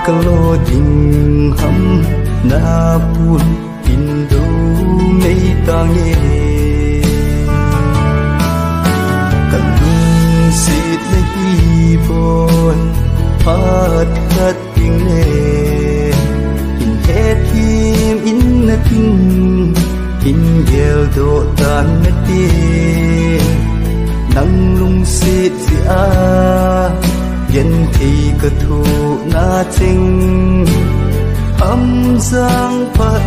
lo ding ham na pun in do mei ta nghe kalung sit na hi boy pat khat ting le in het him in na tin in gel do tan na ti nang lung sit si a yen thi ka thu na ching âm giang phát